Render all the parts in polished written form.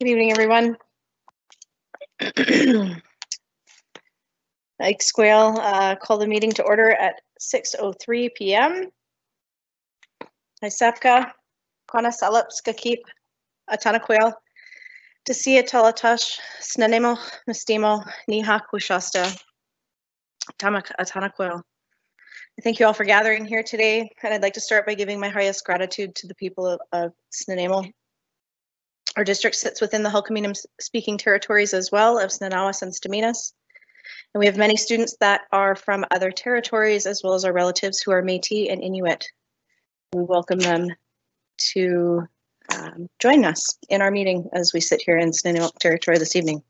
Good evening, everyone. Like Squale, call the meeting to order at 6:03 p.m. Isepka, Kona Salapska Keep, Atanaquil, Tasia Talatash, Snanemo, Mistimo, Nihak Wishasta, Tamak Atanaquil. I thank you all for gathering here today, and I'd like to start by giving my highest gratitude to the people of Snanemo. Our district sits within the Hulkaminam speaking territories as well of Snanawas and Staminas. And we have many students that are from other territories, as well as our relatives who are Métis and Inuit. We welcome them to join us in our meeting as we sit here in Snuneymuxw territory this evening.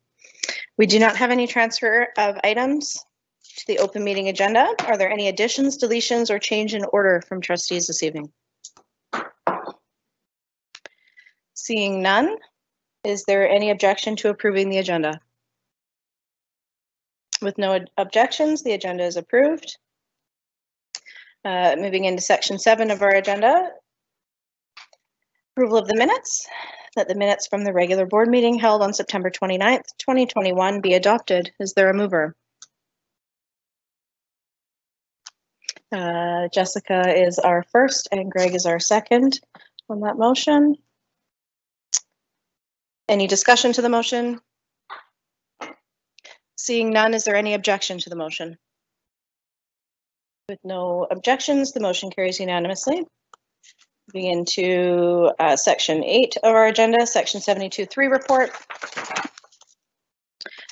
We do not have any transfer of items to the open meeting agenda. Are there any additions, deletions, or change in order from trustees this evening? Seeing none, is there any objection to approving the agenda? With no objections, the agenda is approved. Moving into section 7 of our agenda, approval of the minutes, that the minutes from the regular board meeting held on September 29th, 2021 be adopted. Is there a mover? Jessica is our first and Greg is our second on that motion. Any discussion to the motion? Seeing none, is there any objection to the motion? With no objections, the motion carries unanimously. Moving into section 8 of our agenda, section 72.3 report.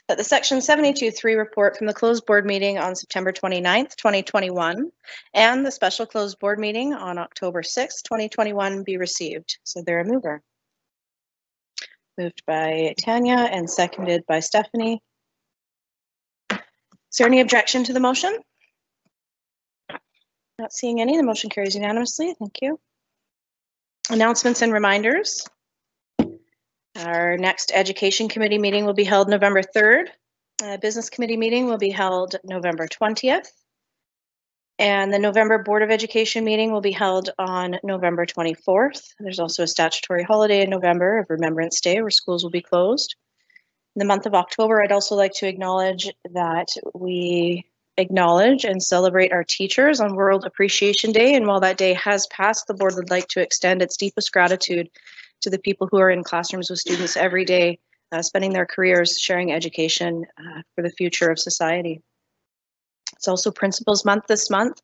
That the section 72.3 report from the closed board meeting on September 29th, 2021 and the special closed board meeting on October 6th, 2021 be received. So they're a mover. Moved by Tanya and seconded by Stephanie. Is there any objection to the motion? Not seeing any, the motion carries unanimously. Thank you. Announcements and reminders. Our next Education Committee meeting will be held November 3rd. Business Committee meeting will be held November 20th. And the November Board of Education meeting will be held on November 24th. There's also a statutory holiday in November of Remembrance Day where schools will be closed. In the month of October, I'd also like to acknowledge that we acknowledge and celebrate our teachers on World Appreciation Day. And while that day has passed, the board would like to extend its deepest gratitude to the people who are in classrooms with students every day, spending their careers sharing education for the future of society. It's also Principals Month this month.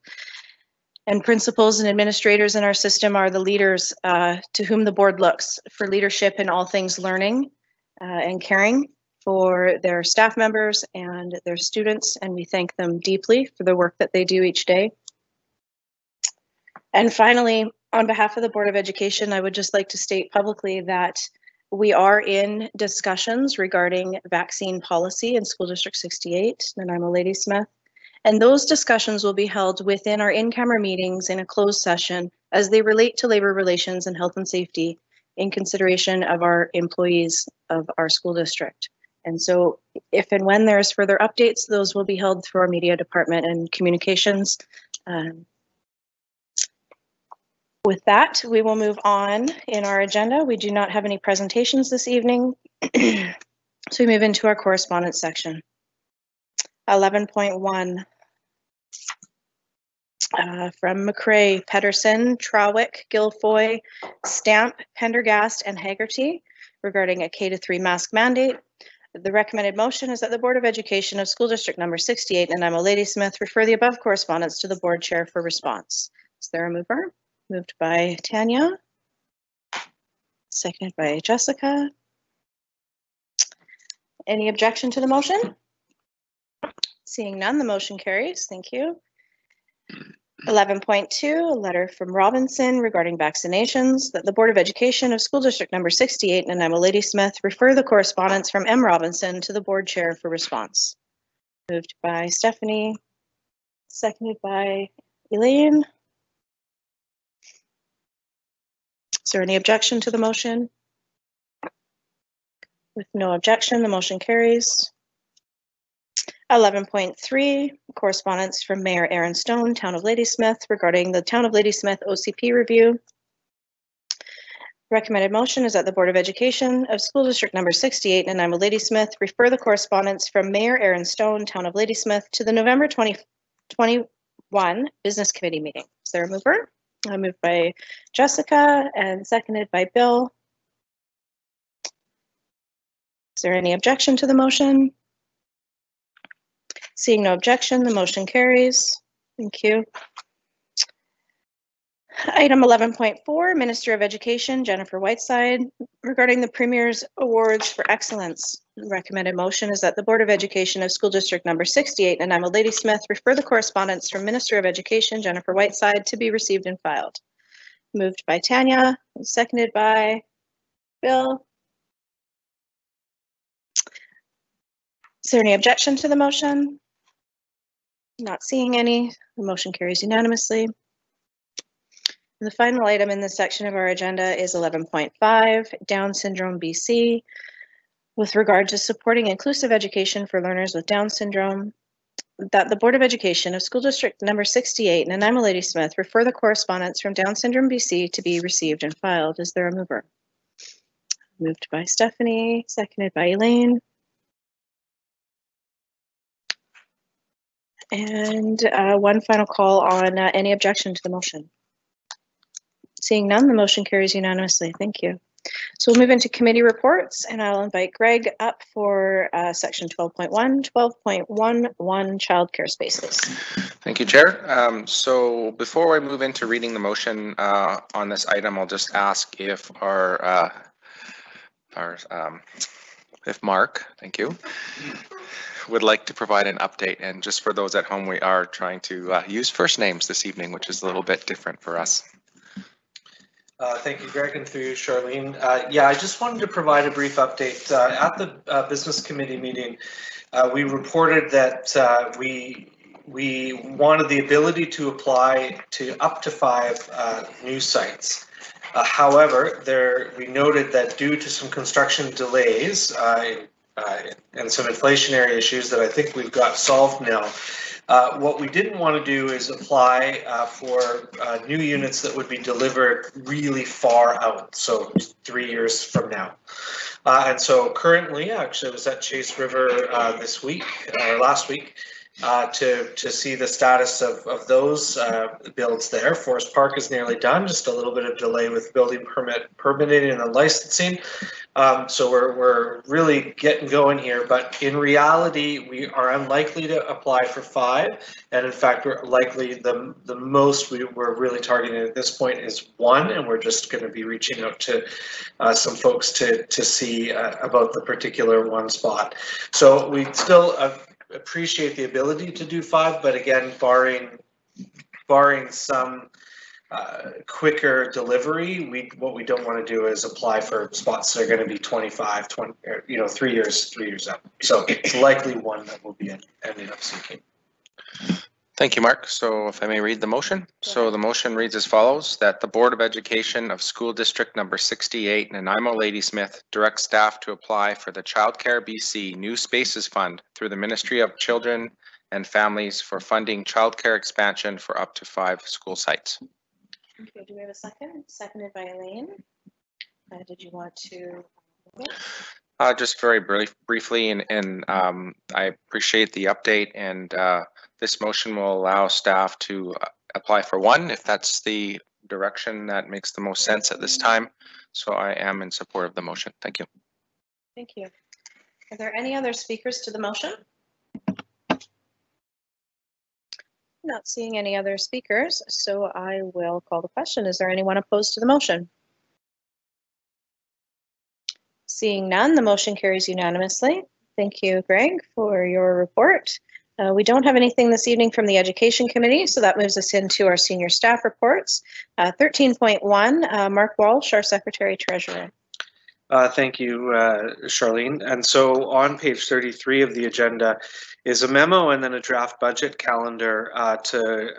And principals and administrators in our system are the leaders to whom the board looks for leadership in all things learning and caring for their staff members and their students, and we thank them deeply for the work that they do each day. And finally, on behalf of the Board of Education, I would just like to state publicly that we are in discussions regarding vaccine policy in School District 68, Nanaimo Ladysmith, and those discussions will be held within our in-camera meetings in a closed session as they relate to labor relations and health and safety in consideration of our employees of our school district. And so if and when there's further updates, those will be held through our media department and communications. With that, we will move on in our agenda. We do not have any presentations this evening. So we move into our correspondence section. 11.1 from McRae, Pedersen, Trawick, Guilfoyle, Stamp, Pendergast, and Haggerty regarding a K-3 mask mandate. The recommended motion is that the Board of Education of School District number 68, Nanaimo Ladysmith, refer the above correspondence to the board chair for response. Is there a mover? Moved by Tanya, seconded by Jessica. Any objection to the motion? Seeing none, the motion carries. Thank you. 11.2, a letter from Robinson regarding vaccinations, that the Board of Education of School District number 68, Nanaimo Ladysmith, refer the correspondence from M. Robinson to the board chair for response. Moved by Stephanie, seconded by Elaine. Is there any objection to the motion? With no objection, the motion carries. 11.3, correspondence from Mayor Aaron Stone, Town of Ladysmith, regarding the Town of Ladysmith OCP review. Recommended motion is that the Board of Education of School District Number 68 in Nanaimo Ladysmith refer the correspondence from Mayor Aaron Stone, Town of Ladysmith, to the November 2021 Business Committee meeting. Is there a mover? Moved by Jessica and seconded by Bill. Is there any objection to the motion? Seeing no objection, the motion carries. Thank you. Item 11.4, Minister of Education, Jennifer Whiteside, regarding the Premier's Awards for Excellence. The recommended motion is that the Board of Education of School District Number 68 in Nanaimo Ladysmith refer the correspondence from Minister of Education, Jennifer Whiteside, to be received and filed. Moved by Tanya, and seconded by Bill. Is there any objection to the motion? Not seeing any. The motion carries unanimously. The final item in this section of our agenda is 11.5, Down Syndrome BC, with regard to supporting inclusive education for learners with Down syndrome, that the Board of Education of School District Number 68 in Nanaimo Ladysmith refer the correspondence from Down Syndrome BC to be received and filed. Is there a mover? Moved by Stephanie, seconded by Elaine. And one final call on any objection to the motion. Seeing none, the motion carries unanimously. Thank you. So we'll move into committee reports, and I'll invite Greg up for section 12.1, 12.11 childcare spaces. Thank you, Chair. So before I move into reading the motion on this item, I'll just ask if if Mark, thank you, would like to provide an update. And just for those at home, we are trying to use first names this evening, which is a little bit different for us. Thank you, Greg, and through you, Charlene. Yeah, I just wanted to provide a brief update. At the Business Committee meeting, we reported that we wanted the ability to apply to up to 5 new sites. However, we noted that due to some construction delays and some inflationary issues that I think we've got solved now, what we didn't want to do is apply for new units that would be delivered really far out, so 3 years from now. And so currently, actually, I was at Chase River last week, to see the status of those builds there. Forest Park is nearly done, just a little bit of delay with building permitting and the licensing. So we're really getting going here, but in reality, we are unlikely to apply for 5. And in fact, we're likely the most we're really targeting at this point is 1, and we're just going to be reaching out to some folks to see about the particular 1 spot. So we still appreciate the ability to do 5, but again, barring some quicker delivery, what we don't want to do is apply for spots that are going to be 25, 20, 3 years up. So it's likely 1 that we'll be ending up seeking. Thank you, Mark. So if I may read the motion. So the motion reads as follows, that the Board of Education of School District Number 68 in Nanaimo Ladysmith directs staff to apply for the Childcare BC New Spaces Fund through the Ministry of Children and Families for funding childcare expansion for up to 5 school sites. Okay, do we have a second? Seconded by Elaine. Did you want to? Just very briefly, and I appreciate the update, and this motion will allow staff to apply for 1 if that's the direction that makes the most sense at this time. So I am in support of the motion. Thank you. Thank you. Are there any other speakers to the motion? Not seeing any other speakers, so I will call the question. Is there anyone opposed to the motion? Seeing none, the motion carries unanimously. Thank you, Greg, for your report. We don't have anything this evening from the Education Committee, so that moves us into our senior staff reports. 13.1, Mark Walsh, our Secretary Treasurer. Thank you, Charlene. And so on page 33 of the agenda is a memo and then a draft budget calendar to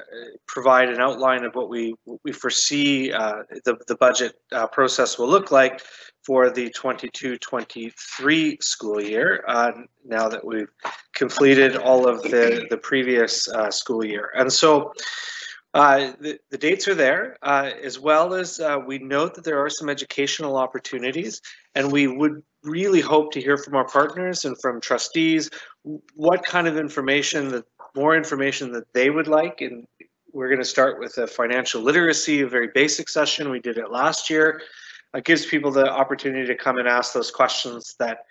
provide an outline of what we foresee the budget process will look like for the 22-23 school year, now that we've completed all of the previous school year. And so The dates are there, as well as we note that there are some educational opportunities, and we would really hope to hear from our partners and from trustees what kind of information, more information that they would like. And we're going to start with a financial literacy, a very basic session. We did it last year. It gives people the opportunity to come and ask those questions that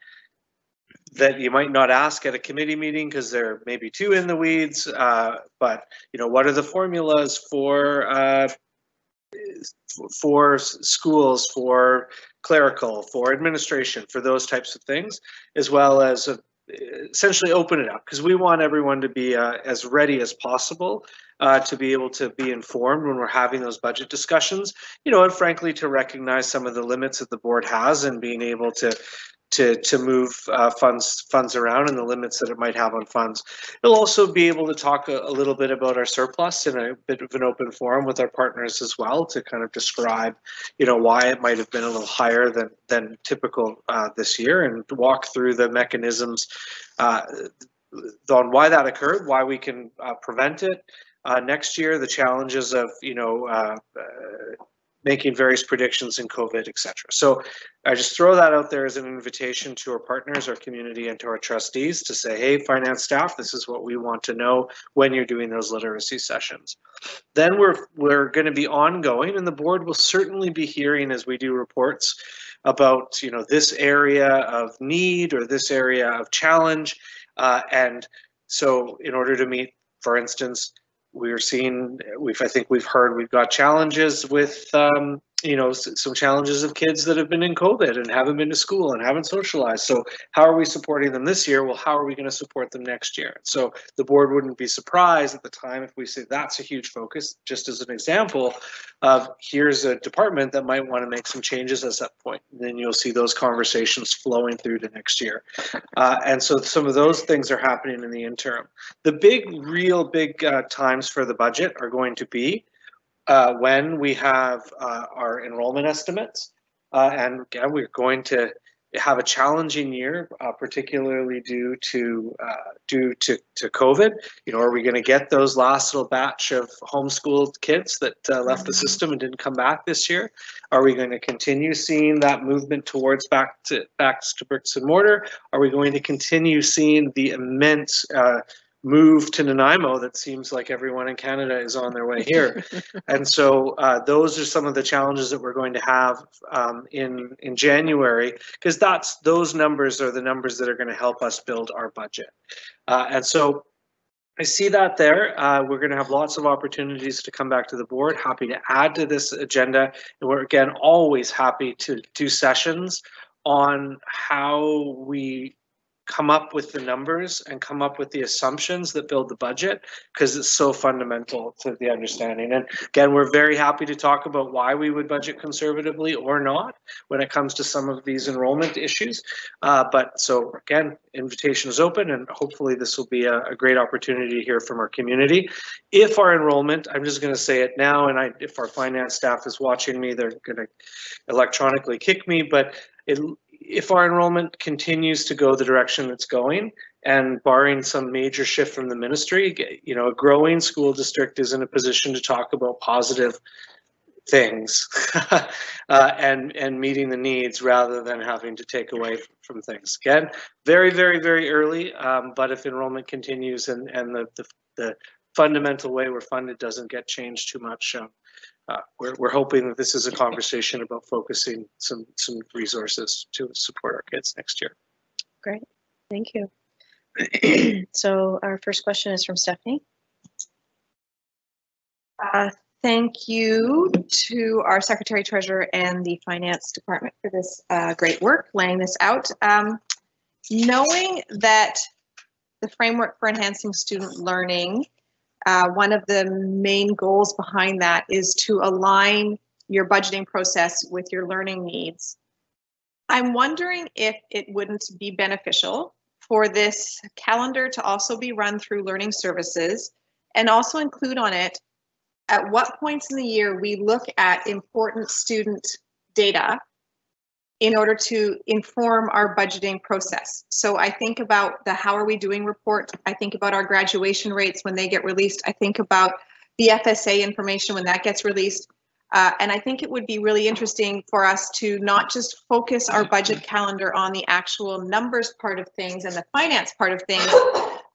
you might not ask at a committee meeting because they're maybe too in the weeds. But what are the formulas for schools, for clerical, for administration, for those types of things, as well as essentially open it up, because we want everyone to be as ready as possible to be able to be informed when we're having those budget discussions, and frankly to recognize some of the limits that the board has and being able to move funds around and the limits that it might have on funds. It'll also be able to talk a little bit about our surplus in a bit of an open forum with our partners as well, to kind of describe, why it might have been a little higher than typical this year, and walk through the mechanisms on why that occurred, why we can prevent it next year, the challenges of making various predictions in COVID, etc. So I just throw that out there as an invitation to our partners, our community, and to our trustees to say, hey, finance staff, this is what we want to know when you're doing those literacy sessions. Then we're going to be ongoing, and the board will certainly be hearing as we do reports about this area of need or this area of challenge. And so in order to meet, for instance, I think we've heard we've got challenges with, some challenges of kids that have been in COVID and haven't been to school and haven't socialized. So how are we supporting them this year? Well, how are we going to support them next year? So the board wouldn't be surprised at the time if we say that's a huge focus, just as an example of here's a department that might want to make some changes at that point. And then you'll see those conversations flowing through to next year. And so some of those things are happening in the interim. The real big times for the budget are going to be when we have our enrollment estimates, and again, we're going to have a challenging year, particularly due to COVID. Are we going to get those last little batch of homeschooled kids that left the system and didn't come back this year? Are we going to continue seeing that movement towards back to bricks and mortar? Are we going to continue seeing the immense move to Nanaimo that seems like everyone in Canada is on their way here? And so those are some of the challenges that we're going to have in January, because those numbers are the numbers that are going to help us build our budget. And so I see that there. We're going to have lots of opportunities to come back to the board, happy to add to this agenda. And we're, again, always happy to do sessions on how we come up with the numbers and come up with the assumptions that build the budget, because it's so fundamental to the understanding. And again, we're very happy to talk about why we would budget conservatively or not when it comes to some of these enrollment issues. But so again, invitation is open, and hopefully this will be a great opportunity to hear from our community. If our enrollment, I'm just going to say it now, and if our finance staff is watching me, they're going to electronically kick me, but if our enrollment continues to go the direction it's going, and barring some major shift from the ministry, a growing school district is in a position to talk about positive things and meeting the needs rather than having to take away from things. Again, very, very, very early, but if enrollment continues and the fundamental way we're funded doesn't get changed too much, we're hoping that this is a conversation about focusing some resources to support our kids next year. Great, thank you. So our first question is from Stephanie. Thank you to our Secretary Treasurer and the Finance Department for this great work, laying this out. Knowing that the framework for enhancing student learning, one of the main goals behind that is to align your budgeting process with your learning needs. I'm wondering if it wouldn't be beneficial for this calendar to also be run through learning services, and also include on it at what points in the year we look at important student data in order to inform our budgeting process. So I think about the how are we doing report. I think about our graduation rates when they get released. I think about the FSA information when that gets released. And I think it would be really interesting for us to not just focus our budget calendar on the actual numbers part of things and the finance part of things,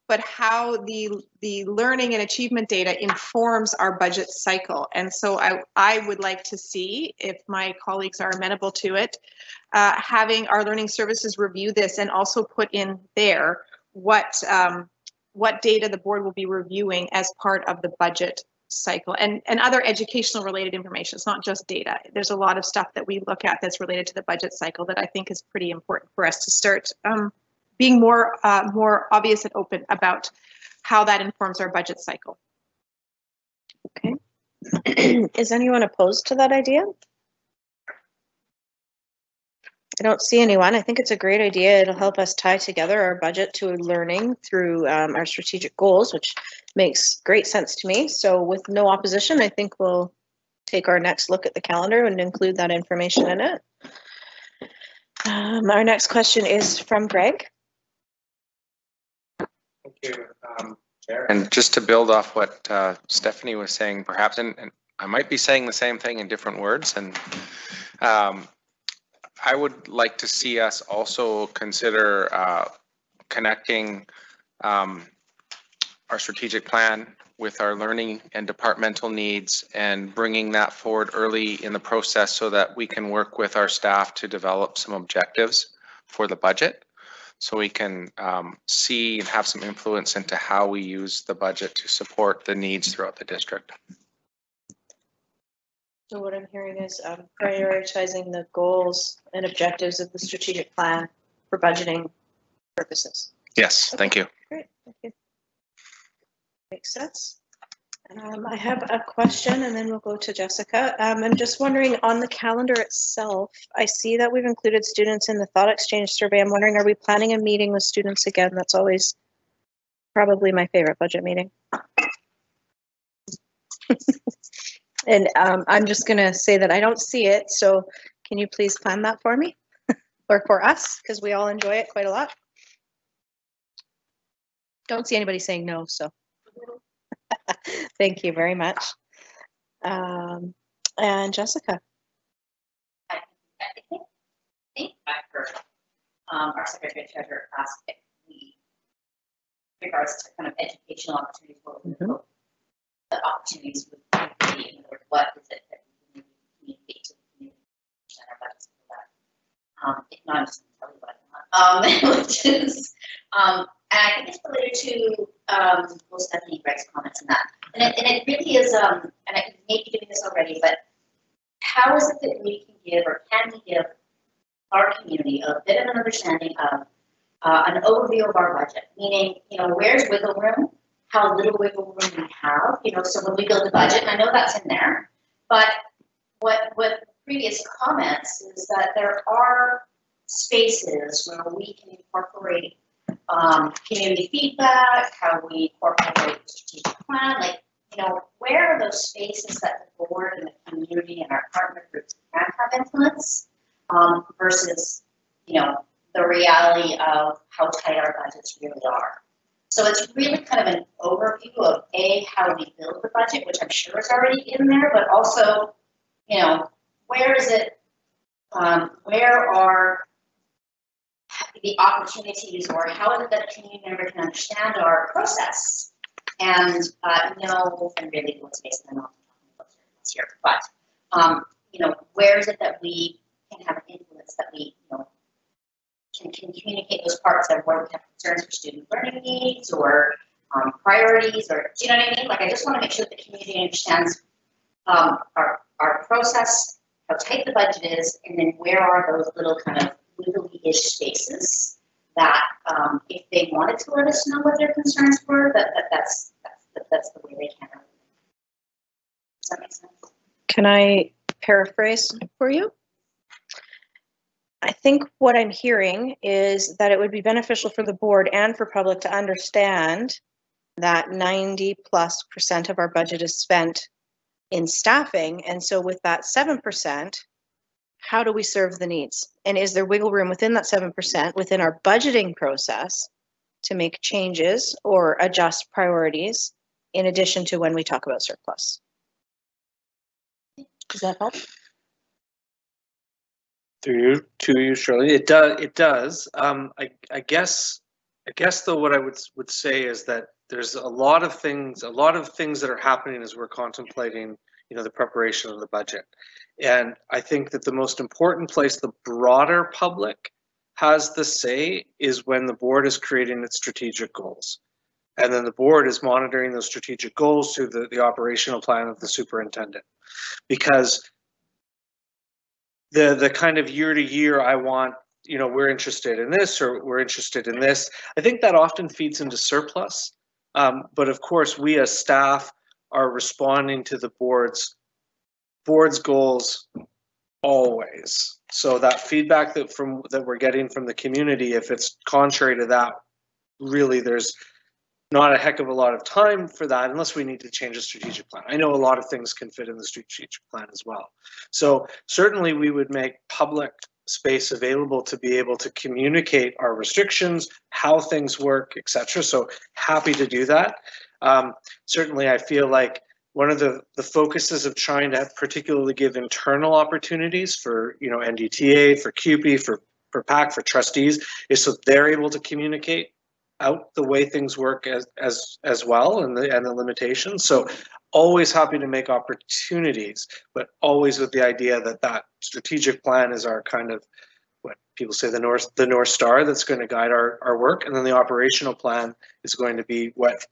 but how the learning and achievement data informs our budget cycle. And so I would like to see, if my colleagues are amenable to it, having our learning services review this and also put in there what data the board will be reviewing as part of the budget cycle and other educational related information. It's not just data. There's a lot of stuff that we look at that's related to the budget cycle that I think is pretty important for us to start being more obvious and open about how that informs our budget cycle. Okay. Is anyone opposed to that idea? I don't see anyone. I think it's a great idea. It'll help us tie together our budget to learning through our strategic goals, which makes great sense to me. So with no opposition, I think we'll take our next look at the calendar and include that information in it. Our next question is from Greg. Thank you, Chair. And just to build off what Stephanie was saying, perhaps, and I might be saying the same thing in different words, and I would like to see us also consider connecting our strategic plan with our learning and departmental needs and bringing that forward early in the process so that we can work with our staff to develop some objectives for the budget, so we can see and have some influence into how we use the budget to support the needs throughout the district. So what I'm hearing is prioritizing the goals and objectives of the strategic plan for budgeting purposes. Yes, thank you. Great, thank you. Makes sense. I have a question and then we'll go to Jessica. I'm just wondering, on the calendar itself, I see that we've included students in the thought exchange survey. I'm wondering, are we planning a meeting with students again? That's always probably my favorite budget meeting. And I'm just going to say that I don't see it. So can you please plan that for me or for us? Because we all enjoy it quite a lot. Don't see anybody saying no, so thank you very much. And Jessica. I think I've heard our Secretary Treasurer ask if we, in regards to kind of educational opportunities, what the opportunities would be, in other words, what is it that we can communicate to the community and our budgets for that. If not, I'm just going to tell you what I want, which is, and I think it's related to well, Stephanie and Greg's comments on that. And it really is, and I may be doing this already, but how is it that we can give, or can we give our community a bit of an understanding of an overview of our budget? Meaning, where's wiggle room? How little wiggle room we have, so when we build a budget, and I know that's in there, but what previous comments is that there are spaces where we can incorporate community feedback, how we incorporate the strategic plan, where are those spaces that the board and the community and our partner groups can have influence versus, the reality of how tight our budgets really are. So it's really kind of an overview of how we build the budget, which I'm sure is already in there, but also, where is it, where are the opportunities, or how is it that a community member can understand our process and know, and really let's face it, I'm not talking about this here, but where is it that we can have an influence, that we can communicate those parts of where we have concerns for student learning needs or priorities, or do you know what I mean? I just want to make sure that the community understands our process, how tight the budget is, and then where are those little kind of wiggly-ish spaces that if they wanted to let us know what their concerns were, that's the way they can. Does that make sense? Can I paraphrase for you? I think what I'm hearing is that it would be beneficial for the board and for public to understand that 90+% of our budget is spent in staffing. And so with that 7%, how do we serve the needs? And is there wiggle room within that 7% within our budgeting process to make changes or adjust priorities in addition to when we talk about surplus. Does that help? To you, Shirley. It does. I guess though what I would say is that there's a lot of things that are happening as we're contemplating, the preparation of the budget. And I think that the most important place the broader public has the say is when the board is creating its strategic goals. And then the board is monitoring those strategic goals through the operational plan of the superintendent. Because the kind of year to year, I want, we're interested in this or we're interested in this, I think that often feeds into surplus. But of course, we as staff are responding to the board's goals always. So that feedback that we're getting from the community, if it's contrary to that, really there's not a heck of a lot of time for that unless we need to change the strategic plan. I know a lot of things can fit in the strategic plan as well. So certainly we would make public space available to be able to communicate our restrictions, how things work, etc. So happy to do that. Certainly I feel like one of the focuses of trying to particularly give internal opportunities for, NDTA, for CUPE, for PAC, for trustees, is so they're able to communicate out the way things work as well, and the limitations. So always happy to make opportunities, but always with the idea that strategic plan is our kind of, what people say, the North Star that's going to guide our work, and then the operational plan is going to be what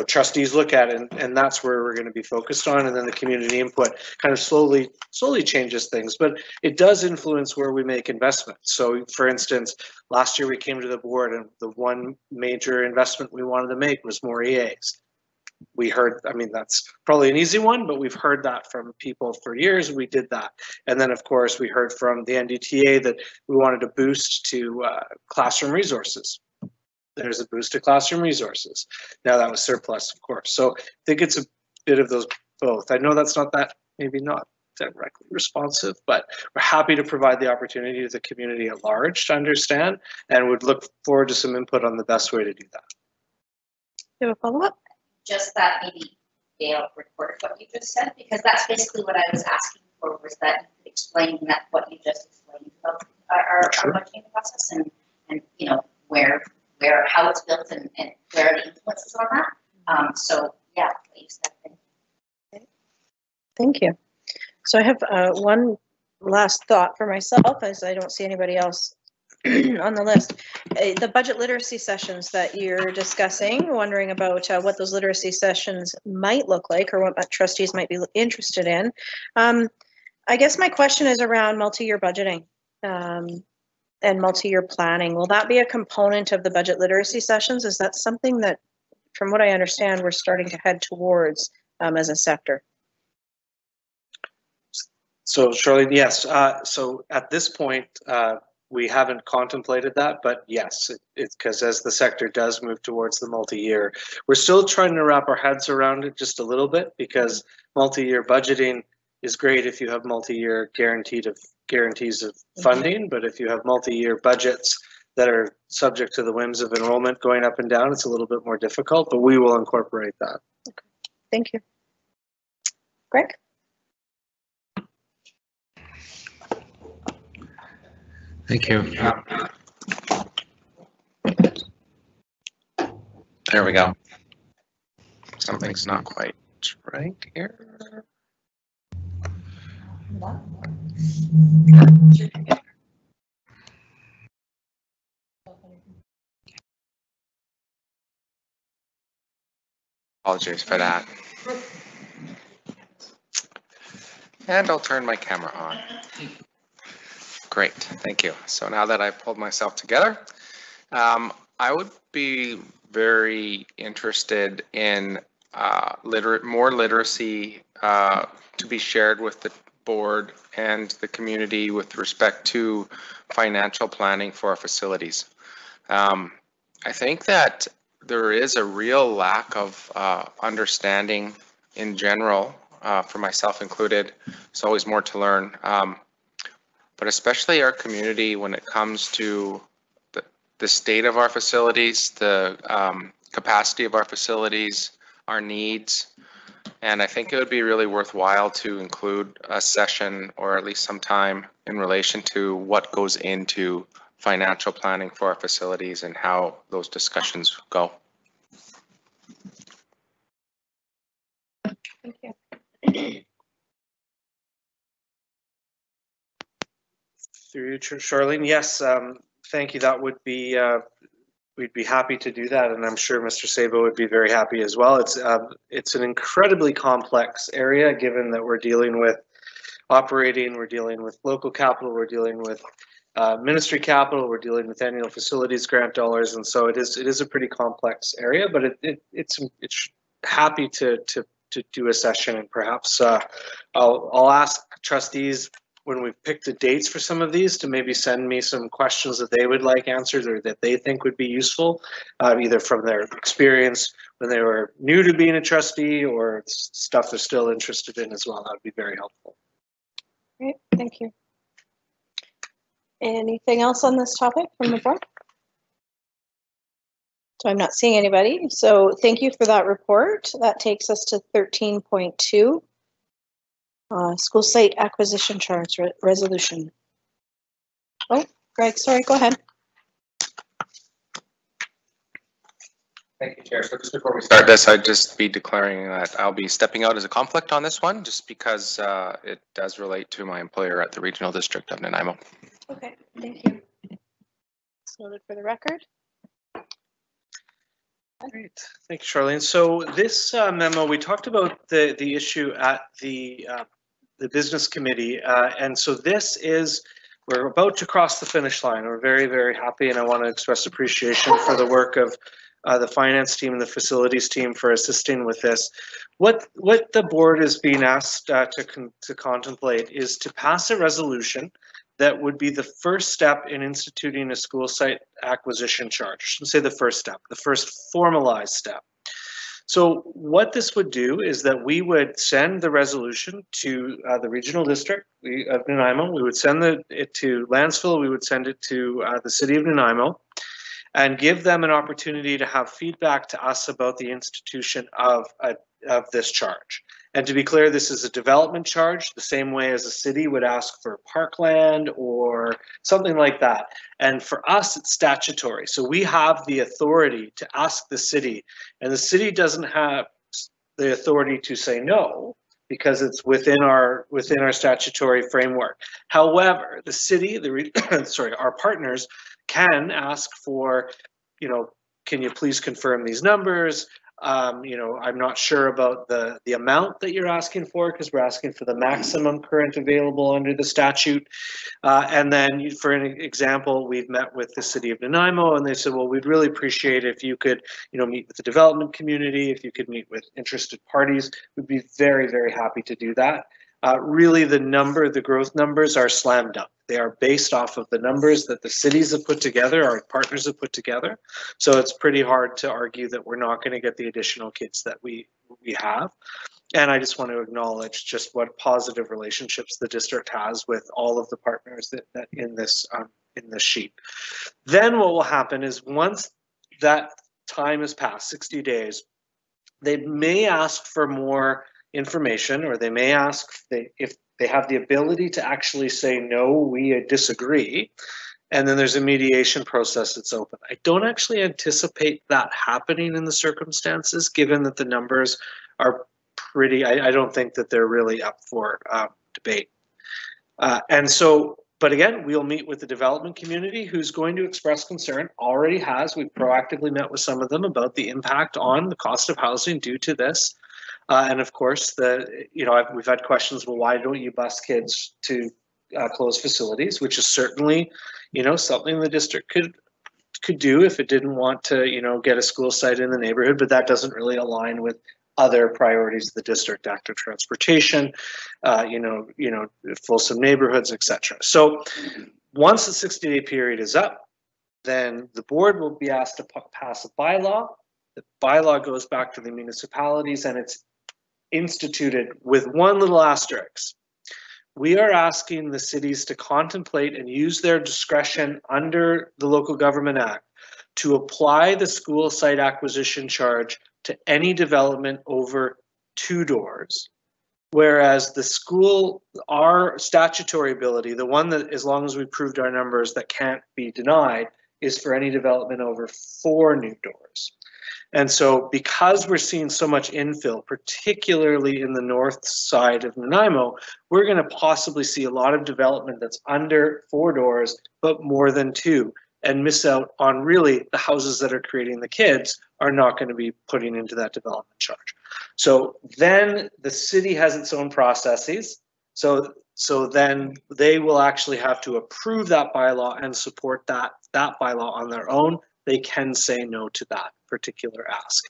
trustees look at, and that's where we're going to be focused on. And then the community input kind of slowly changes things, but it does influence where we make investments. So for instance, last year we came to the board and the one major investment we wanted to make was more EAs. We heard, that's probably an easy one, but we've heard that from people for years. We did that. And then of course we heard from the NDTA that we wanted to boost to classroom resources. There's a boost to classroom resources. Now that was surplus, of course. So I think it's a bit of those both. I know that's maybe not directly responsive, but we're happy to provide the opportunity to the community at large to understand, and would look forward to some input on the best way to do that. You have a follow-up? Just that maybe Dale recorded what you just said, because that's basically what I was asking for, was that you could explain that what you just explained about our budgeting process and where how it's built and where the influences on that. So yeah, please. Thank you. So I have one last thought for myself, as I don't see anybody else on the list. The budget literacy sessions that you're discussing, wondering about what those literacy sessions might look like or what trustees might be interested in. I guess my question is around multi-year budgeting. And multi-year planning. Will that be a component of the budget literacy sessions? Is that something that, from what I understand, we're starting to head towards as a sector? So Charlene, yes. So at this point, we haven't contemplated that, but yes, it's because as the sector does move towards the multi-year, we're still trying to wrap our heads around it just a little bit, because multi-year budgeting is great if you have multi-year guarantees of funding, but if you have multi-year budgets that are subject to the whims of enrollment going up and down, it's a little bit more difficult, but we will incorporate that. Okay. Thank you. Greg? Thank you. There we go. Something's not quite right here. Apologies for that. And I'll turn my camera on. Great, thank you. So now that I've pulled myself together, I would be very interested in more literacy to be shared with the board and the community with respect to financial planning for our facilities. I think that there is a real lack of understanding in general, for myself included. There's always more to learn, but especially our community when it comes to the state of our facilities, the capacity of our facilities, our needs. And I think it would be really worthwhile to include a session or at least some time in relation to what goes into financial planning for our facilities and how those discussions go. Thank you. Through you, Charlene. Yes, thank you. That would be, we'd be happy to do that, and I'm sure Mr. Sabo would be very happy as well. It's an incredibly complex area, given that we're dealing with operating, we're dealing with local capital, we're dealing with ministry capital, we're dealing with annual facilities grant dollars, and so it is a pretty complex area. But it's happy to do a session, and perhaps I'll ask trustees when we've picked the dates for some of these to maybe send me some questions that they would like answered or that they think would be useful, either from their experience when they were new to being a trustee or stuff they're still interested in as well. That would be very helpful. Great, thank you. Anything else on this topic from the board? So I'm not seeing anybody. So thank you for that report. That takes us to 13.2. School site acquisition charge resolution. Oh, Greg, sorry, go ahead. Thank you, Chair. So just before we start this, I'd just be declaring that I'll be stepping out as a conflict on this one, just because it does relate to my employer at the Regional District of Nanaimo. Okay, thank you. It's noted for the record. Great, thank you, Charlene. So this memo, we talked about the issue at the business committee, and so this is, we're about to cross the finish line. We're very, very happy, and I want to express appreciation for the work of the finance team and the facilities team for assisting with this. What the board is being asked to contemplate is to pass a resolution that would be the first step in instituting a school site acquisition charge. I shouldn't say the first step, the first formalized step. So what this would do is that we would send the resolution to the regional district of Nanaimo. We would send it to Lansville. We would send it to the city of Nanaimo and give them an opportunity to have feedback to us about the institution of this charge. And to be clear, this is a development charge, the same way as a city would ask for parkland or something like that. And for us, it's statutory. So we have the authority to ask the city, and the city doesn't have the authority to say no because it's within our statutory framework. However, the city, our partners can ask for, can you please confirm these numbers? I'm not sure about the amount that you're asking for because we're asking for the maximum current available under the statute. And then for an example, we've met with the city of Nanaimo and they said, well, we'd really appreciate if you could, meet with the development community, if you could meet with interested parties. We'd be very, very happy to do that. Really, the growth numbers are slam dunk. They are based off of the numbers that the cities have put together, our partners have put together. So it's pretty hard to argue that we're not going to get the additional kids that we have. And I just want to acknowledge just what positive relationships the district has with all of the partners that in this sheet. Then what will happen is once that time has passed, 60 days, they may ask for more information, or they may ask if they have the ability to actually say, no, we disagree. And then there's a mediation process that's open. I don't actually anticipate that happening in the circumstances, given that the numbers are pretty, I don't think that they're really up for debate. But again, we'll meet with the development community who's going to express concern, already has. We've proactively met with some of them about the impact on the cost of housing due to this. And of course, we've had questions, well, why don't you bus kids to closed facilities, which is certainly, something the district could do if it didn't want to, get a school site in the neighborhood, but that doesn't really align with other priorities of the district, active transportation, fulsome neighborhoods, etc. So once the 60-day period is up, then the board will be asked to pass a bylaw. The bylaw goes back to the municipalities and it's instituted with one little asterisk. We are asking the cities to contemplate and use their discretion under the Local Government Act to apply the school site acquisition charge to any development over 2 doors. Whereas the school, our statutory ability, the one that as long as we proved our numbers that can't be denied, is for any development over 4 new doors. And so because we're seeing so much infill, particularly in the north side of Nanaimo, we're going to possibly see a lot of development that's under 4 doors, but more than 2, and miss out on really the houses that are creating the kids are not going to be putting into that development charge. So then the city has its own processes. So then they will actually have to approve that bylaw and support that bylaw on their own. They can say no to that particular ask.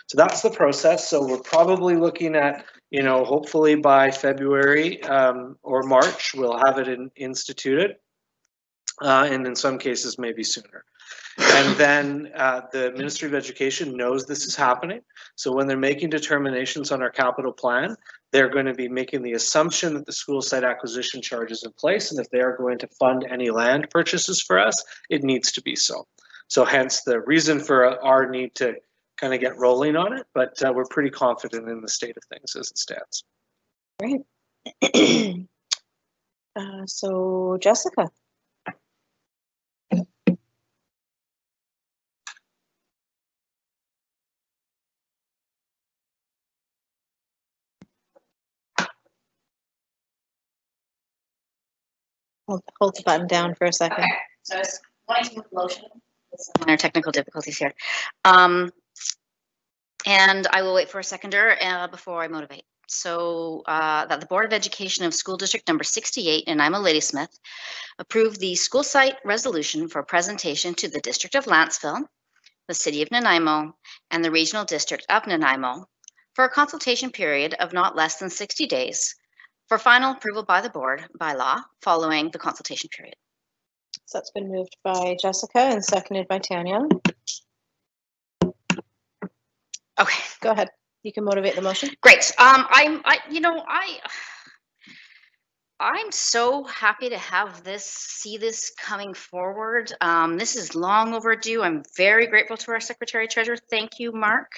So that's the process. So we're probably looking at, hopefully by February or March, we'll have it instituted. And in some cases, maybe sooner. And then the Ministry of Education knows this is happening. So when they're making determinations on our capital plan, they're going to be making the assumption that the school site acquisition charge is in place. And if they are going to fund any land purchases for us, it needs to be so. So hence the reason for our need to kind of get rolling on it. But we're pretty confident in the state of things as it stands. Great. So Jessica. Hold the button down for a second. Okay, so I was wanting to move the motion with some minor technical difficulties here. And I will wait for a seconder before I motivate. So that the Board of Education of School District number 68 in Nanaimo Ladysmith approve the school site resolution for presentation to the District of Lantzville, the City of Nanaimo, and the Regional District of Nanaimo for a consultation period of not less than 60 days for final approval by the board by law following the consultation period. So that's been moved by Jessica and seconded by Tanya. Okay, Go ahead. You can motivate the motion. great. I'm so happy to have see this coming forward. This is long overdue. I'm very grateful to our Secretary Treasurer. Thank you, Mark.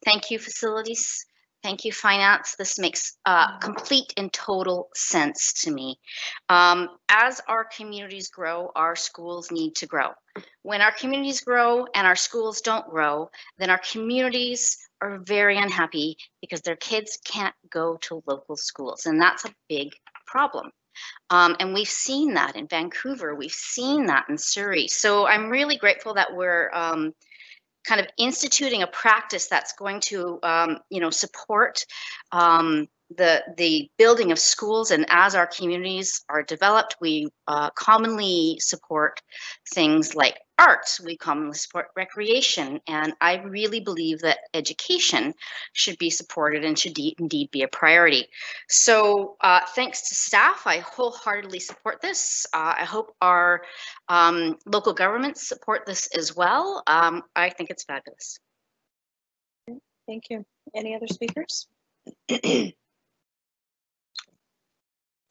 Thank you, Facilities. Thank you, Finance. This makes complete and total sense to me. As our communities grow, our schools need to grow. When our communities grow and our schools don't grow, then our communities are very unhappy because their kids can't go to local schools, and that's a big problem. And we've seen that in Vancouver. We've seen that in Surrey. So I'm really grateful that we're kind of instituting a practice that's going to, support the building of schools. And as our communities are developed, we commonly support things like arts. We commonly support recreation. And I really believe that education should be supported and should indeed be a priority. So thanks to staff, I wholeheartedly support this. I hope our local governments support this as well. I think it's fabulous. Thank you. Any other speakers?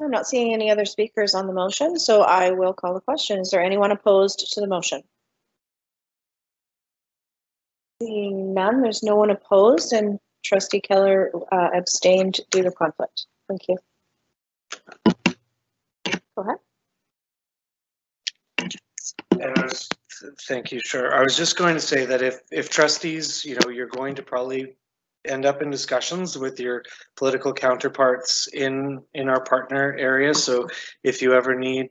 I'm not seeing any other speakers on the motion, so I will call the question. Is there anyone opposed to the motion? Seeing none, there's no one opposed, and Trustee Keller abstained due to conflict. Thank you. Go ahead. And thank you, sure. I was just going to say that if trustees, you're going to probably end up in discussions with your political counterparts in our partner area. So if you ever need,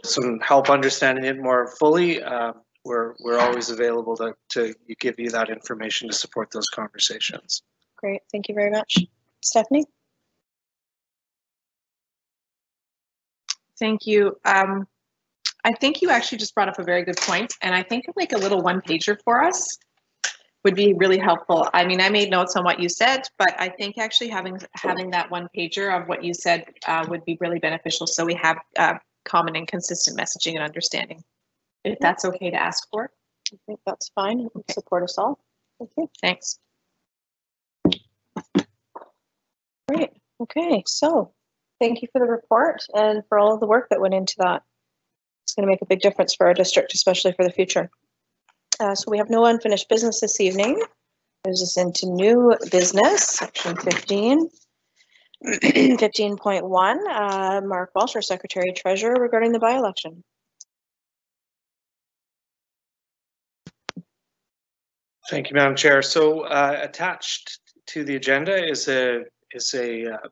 some help understanding it more fully, we're always available to give you that information to support those conversations. Great, thank you very much. Stephanie? Thank you. I think you actually just brought up a very good point, and I think like a little one-pager for us would be really helpful. I mean, I made notes on what you said, but I think actually having that one-pager of what you said would be really beneficial, so we have common and consistent messaging and understanding. If that's okay to ask for. I think that's fine. Okay. Support us all. Thank you. Thanks. Great. Okay, so thank you for the report and for all of the work that went into that. It's going to make a big difference for our district, especially for the future. So we have no unfinished business this evening. Moves us into new business, section 15. 15.1, Mark Walsh, our Secretary Treasurer, regarding the by-election. Thank you, Madam Chair. So attached to the agenda is a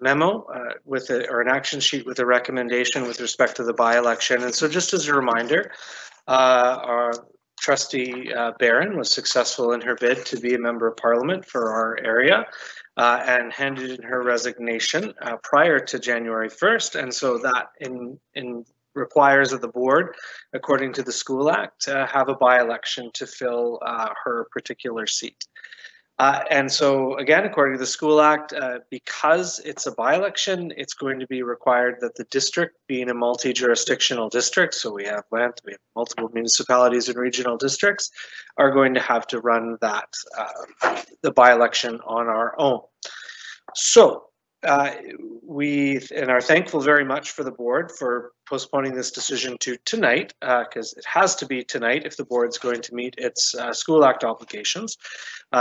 memo or an action sheet with a recommendation with respect to the by-election. And so just as a reminder, our trustee Barron was successful in her bid to be a member of Parliament for our area and handed in her resignation prior to January 1st. And so that requires of the board, according to the School Act, have a by-election to fill her particular seat. And so again, according to the School Act, because it's a by-election, it's going to be required that the district, being a multi-jurisdictional district, so we have multiple municipalities and regional districts, are going to have to run that, the by-election on our own. So we are thankful very much for the board for postponing this decision to tonight, because it has to be tonight if the board's going to meet its School Act obligations.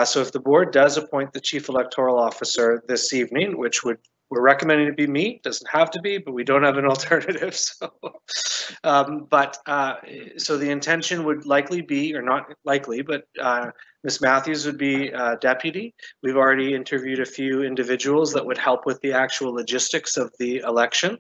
So if the board does appoint the Chief Electoral Officer this evening, which we're recommending it be me, doesn't have to be, but we don't have an alternative. So, so the intention would likely be, or not likely, but Ms. Matthews would be deputy. We've already interviewed a few individuals that would help with the actual logistics of the election.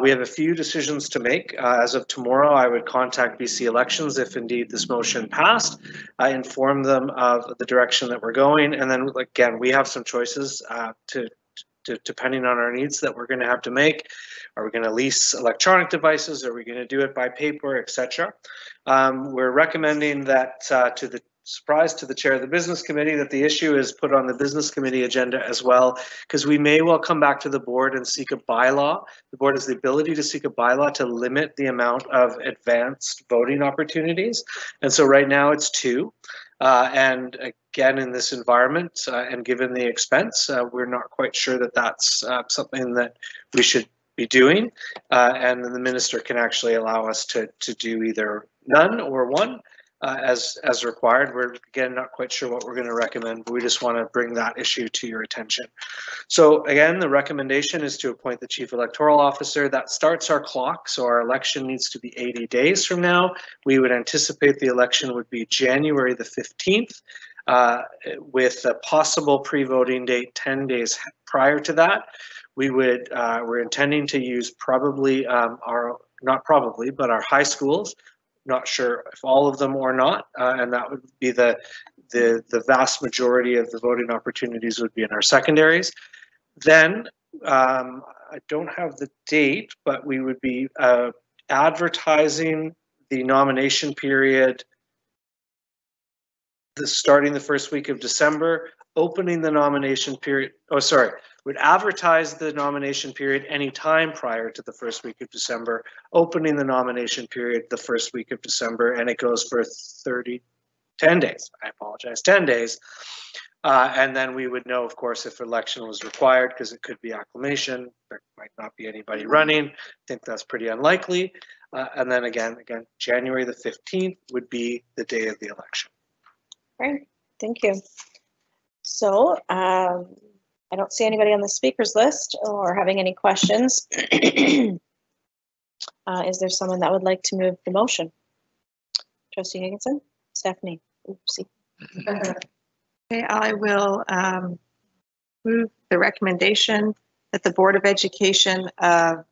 We have a few decisions to make. As of tomorrow, I would contact BC Elections if indeed this motion passed. I inform them of the direction that we're going. And then again, we have some choices depending on our needs that we're going to have to make. Are we going to lease electronic devices? Are we going to do it by paper, etc.? We're recommending that to the surprise to the chair of the business committee that the issue is put on the business committee agenda as well, because we may well come back to the board and seek a bylaw. The board has the ability to seek a bylaw to limit the amount of advanced voting opportunities. And so right now it's 2. And again, in this environment and given the expense, we're not quite sure that that's something that we should be doing. And then the minister can actually allow us to do either none or 1. As required. We're again not quite sure what we're going to recommend, but we just want to bring that issue to your attention. So again, the recommendation is to appoint the Chief Electoral Officer. That starts our clock, so our election needs to be 80 days from now. We would anticipate the election would be January the 15th, with a possible pre-voting date 10 days prior to that. We're intending to use probably not probably, but our high schools. Not sure if all of them or not, and that would be the vast majority of the voting opportunities would be in our secondaries. Then I don't have the date, but we would be advertising the nomination period starting the first week of December, opening the nomination period. Would advertise the nomination period any time prior to the first week of December, opening the nomination period the first week of December, and it goes for 10 days. I apologize, 10 days. And then we would know, of course, if election was required, because it could be acclamation. There might not be anybody running. I think that's pretty unlikely. And then again, January the 15th would be the day of the election. Great, thank you. So I don't see anybody on the speakers list or having any questions. Is there someone that would like to move the motion? Trustee Higginson? Stephanie? Oopsie. Okay, I will move the recommendation that the Board of Education of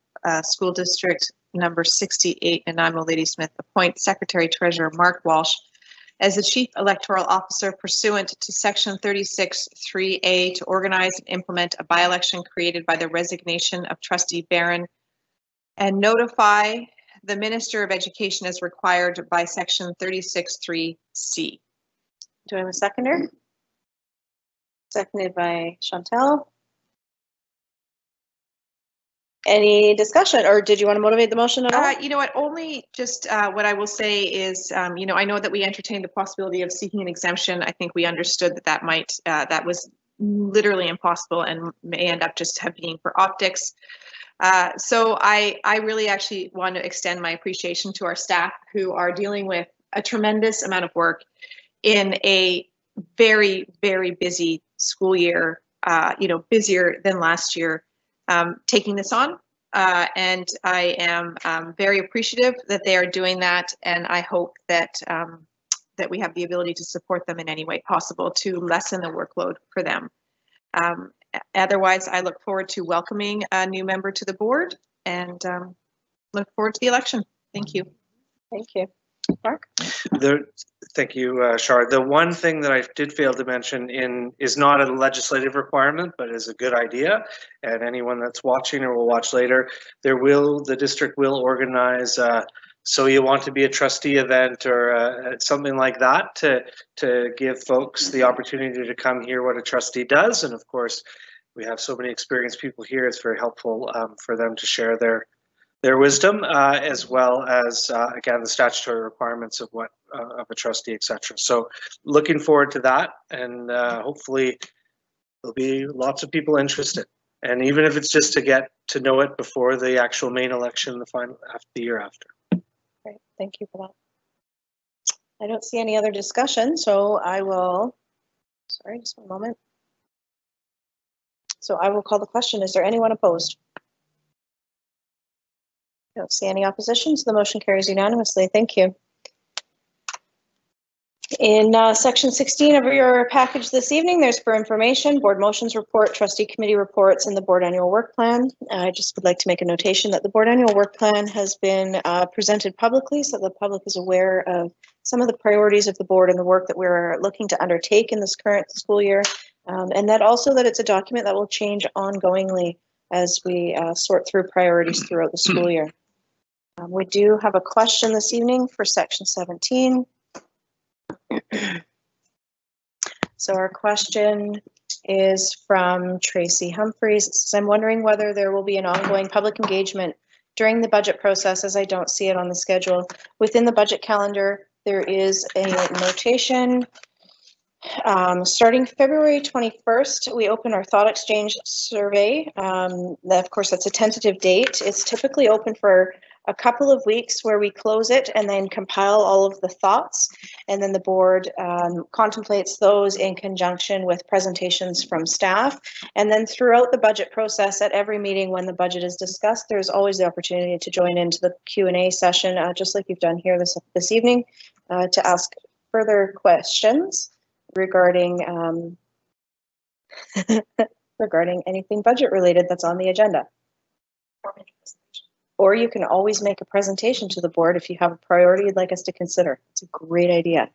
School District number 68, Nanaimo Ladysmith, appoint Secretary Treasurer Mark Walsh as the Chief Electoral Officer pursuant to Section 36(3)A to organize and implement a by-election created by the resignation of Trustee Barron and notify the Minister of Education as required by Section 36(3)C. Do I have a seconder? Seconded by Chantel. Any discussion, or did you want to motivate the motion at all? You know what, only just what I will say is, you know, I know that we entertained the possibility of seeking an exemption. I think we understood that that was literally impossible and may end up just being for optics. So I really actually want to extend my appreciation to our staff who are dealing with a tremendous amount of work in a very, very busy school year, busier than last year, taking this on. And I am very appreciative that they are doing that. And I hope that that we have the ability to support them in any way possible to lessen the workload for them. Otherwise, I look forward to welcoming a new member to the board and look forward to the election. Thank you. Thank you. Mark? Thank you, Shar. The one thing that I did fail to mention is not a legislative requirement, but is a good idea. And anyone that's watching or will watch later, the district will organize So You Want to Be a Trustee event or something like that to give folks the opportunity to come hear what a trustee does. And of course, we have so many experienced people here. It's very helpful for them to share their wisdom, as well as, again, the statutory requirements of what of a trustee, etc. So looking forward to that, and hopefully there'll be lots of people interested. And even if it's just to get to know it before the actual main election, the year after. Great, thank you for that. I don't see any other discussion, so I will, sorry, just one moment. So I will call the question. Is there anyone opposed? I don't see any opposition, so the motion carries unanimously. Thank you. In section 16 of your package this evening, there's for information, board motions report, trustee committee reports, and the board annual work plan. I just would like to make a notation that the board annual work plan has been presented publicly so the public is aware of some of the priorities of the board and the work that we're looking to undertake in this current school year. And that also that it's a document that will change ongoingly as we sort through priorities throughout the school year. We do have a question this evening for section 17. So our question is from Tracy Humphreys. It says, I'm wondering whether there will be an ongoing public engagement during the budget process, as I don't see it on the schedule. Within the budget calendar, there is a notation. Starting February 21st, we open our thought exchange survey. Of course, that's a tentative date. It's typically open for a couple of weeks where we close it and then compile all of the thoughts. And then the board contemplates those in conjunction with presentations from staff. And then throughout the budget process, at every meeting when the budget is discussed, there's always the opportunity to join into the Q&A session, just like you've done here this evening, to ask further questions regarding regarding anything budget related that's on the agenda. Or you can always make a presentation to the board if you have a priority you'd like us to consider. It's a great idea.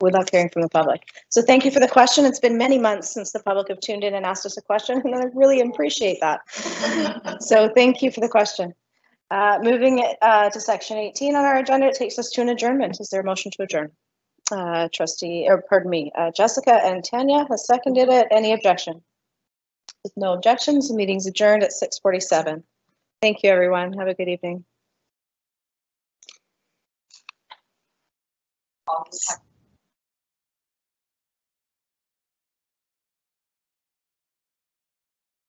We love hearing from the public. So thank you for the question. It's been many months since the public have tuned in and asked us a question, and I really appreciate that. So thank you for the question. Moving to section 18 on our agenda, it takes us to an adjournment. Is there a motion to adjourn? Jessica and Tanya has seconded it. Any objection? With no objections, the meeting's adjourned at 6:47. Thank you, everyone. Have a good evening.